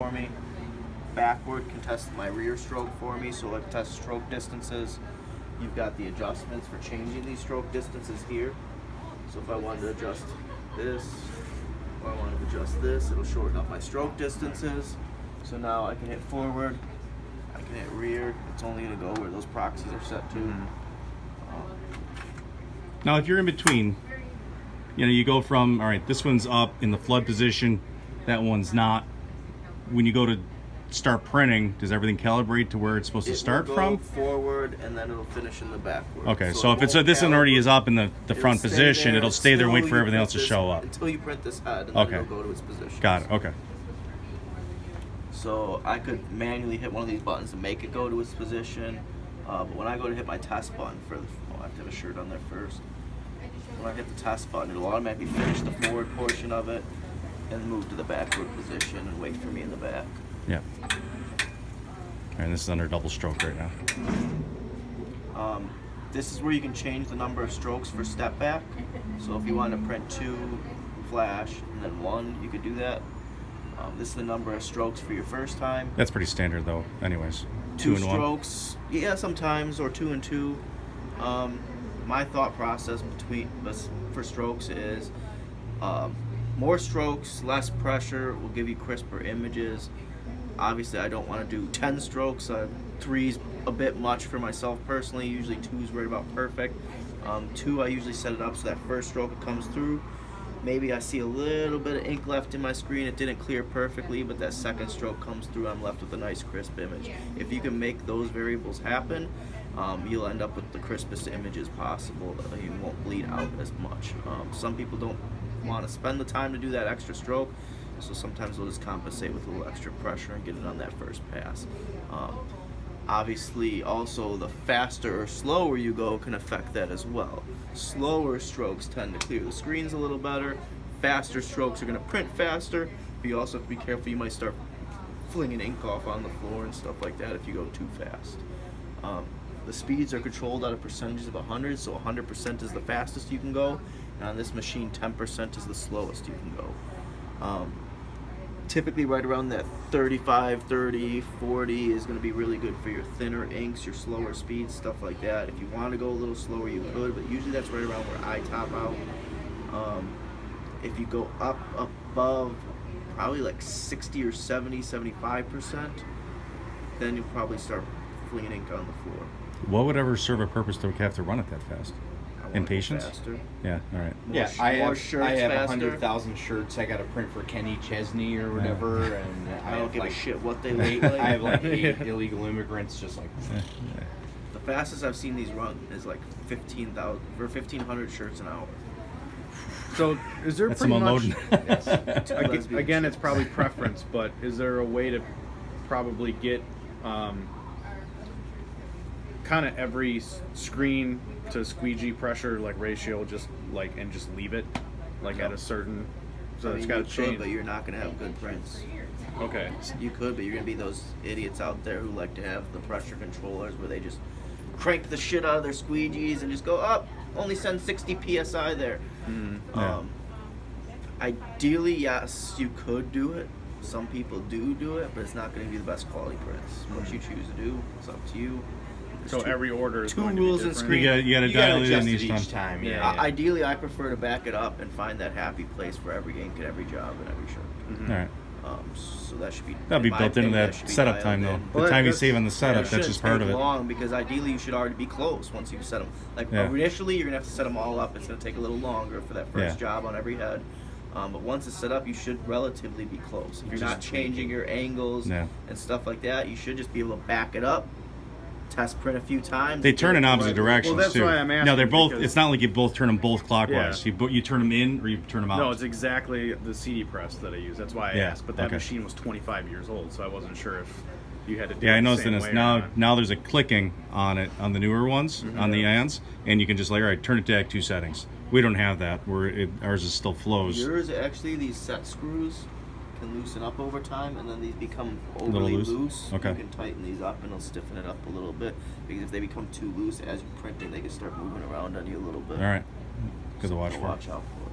for me. Backward can test my rear stroke for me, so it tests stroke distances. You've got the adjustments for changing these stroke distances here. So if I wanted to adjust this, or I wanted to adjust this, it'll shorten up my stroke distances. So now I can hit forward, I can hit rear. It's only going to go where those proxies are set to. Now, if you're in between, you go from, all right, this one's up in the flood position, that one's not. When you go to start printing, does everything calibrate to where it's supposed to start will from? go forward, and then it'll finish in the backward. Okay, so it if it's won't this one already is calibrate. up in the front It'll stay position, there it'll stay there and wait until for you everything print else to this- show up. Until you print this head, and Okay. then it'll go to its position. Got it, okay. So I could manually hit one of these buttons to make it go to its position. But when I go to hit my test button for the, I have to have a shirt on there first. When I hit the test button, it'll automatically finish the forward portion of it and move to the backward position and wait for me in the back. Yeah. And this is under double stroke right now. This is where you can change the number of strokes for step back. So if you want to print 2 flash and then 1, you could do that. This is the number of strokes for your first time. That's pretty standard though, anyways. 2 and 1. strokes, yeah, sometimes, or 2 and 2. My thought process for strokes is more strokes, less pressure will give you crisper images. Obviously, I don't want to do 10 strokes. 3's a bit much for myself personally. Usually 2's right about perfect. 2, I usually set it up so that first stroke it comes through. Maybe I see a little bit of ink left in my screen. It didn't clear perfectly, but that second stroke comes through. I'm left with a nice crisp image. If you can make those variables happen, you'll end up with the crispest images possible. You won't bleed out as much. Some people don't want to spend the time to do that extra stroke, so sometimes they'll just compensate with a little extra pressure and get it on that first pass. Obviously, also the faster or slower you go can affect that as well. Slower strokes tend to clear the screens a little better. Faster strokes are going to print faster, but you also have to be careful. You might start flinging ink off on the floor and stuff like that if you go too fast. The speeds are controlled out of percentages of 100, so 100% is the fastest you can go, and on this machine 10% is the slowest you can go. Typically right around that 35, 30, 40 is going to be really good for your thinner inks, your slower speeds, stuff like that. If you want to go a little slower, you could, but usually that's right around where I top out. If you go up above probably like 60 or 70, 75%, then you'll probably start flinging ink on the floor. What would ever serve a purpose to have to run it that fast? I wanna go Impatience? faster. Yeah, all right. Yeah, More I have shirts faster. 100,000 shirts I got to print for Kenny Chesney or whatever, and I don't have give like a shit what they look like. I have like 8 illegal immigrants just like. The fastest I've seen these run is like 15,000 or 1,500 shirts an hour. So is there That's pretty some much unloading. again it's probably preference, but is there a way to probably get kind of every screen to squeegee pressure like ratio just leave it like at a certain, so I it's mean, got to you could, change. but you're not going to have good prints. Okay. You could, but you're going to be those idiots out there who like to have the pressure controllers where they just crank the shit out of their squeegees and just go up. Only send 60 psi there. Yeah. Ideally, yes, you could do it. Some people do it, but it's not going to be the best quality prints. What you choose to do, it's up to you. There's So every order is two going to rules be in different. screen. You gotta You gotta dial it adjust in it each each time. time. Yeah. Yeah. Ideally, I prefer to back it up and find that happy place for every ink and every job and every shirt. All right. So that should be. That'll be in my built into opinion, that should be setup dialed time, though. in. The Well, time you that's- save on the It setup, that's shouldn't just part of take it. long because ideally you should already be close once you set them. Like Yeah. initially, you're gonna have to set them all up. It's gonna take a little longer for that first Yeah. job on every head. But once it's set up, you should relatively be close. If you're Just not changing your angles Yeah. and stuff like that, you should just be able to back it up, test print a few times. They and turn get in it opposite right. directions Well, that's too. why I'm No, they're asking, both. because- It's not like you both turn them both clockwise. Yeah. You turn them in or you turn them out. No, it's exactly the CD press that I use. That's why I Yeah, asked. But that okay. machine was 25 years old, so I wasn't sure if you had to do Yeah, it I the noticed same in this way or now. not. Now there's a clicking on it on the newer ones on the ions, and you can just like, all right, turn it to Act 2 settings. We don't have that. Ours is still flows. Yours actually, these set screws can loosen up over time, and then these become overly loose? loose. Okay. You can tighten these up, and it'll stiffen it up a little bit. Because if they become too loose as you're printing, they can start moving around on you a little bit. All right, good to watch So for. watch out for.